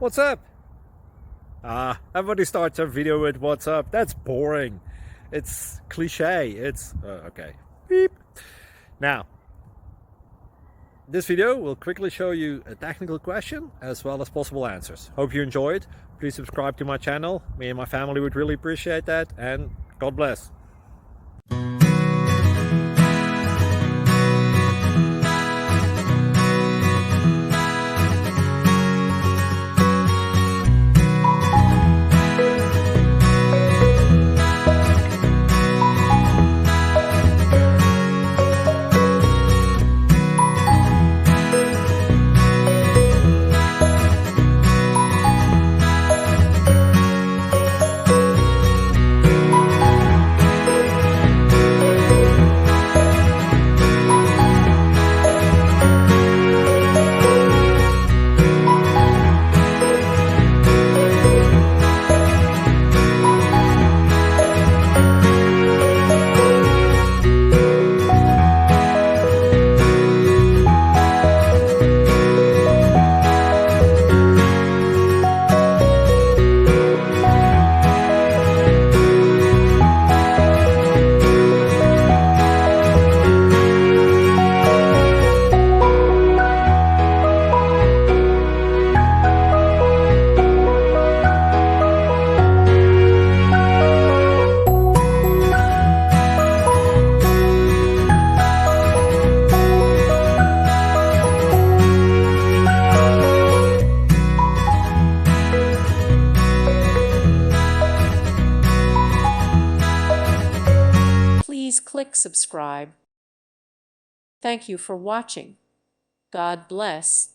What's up? Everybody starts their video with what's up. That's boring. It's cliche. It's okay. Beep. Now, this video will quickly show you a technical question as well as possible answers. Hope you enjoyed. Please subscribe to my channel. Me and my family would really appreciate that, and God bless. Please click subscribe. Thank you for watching. God bless.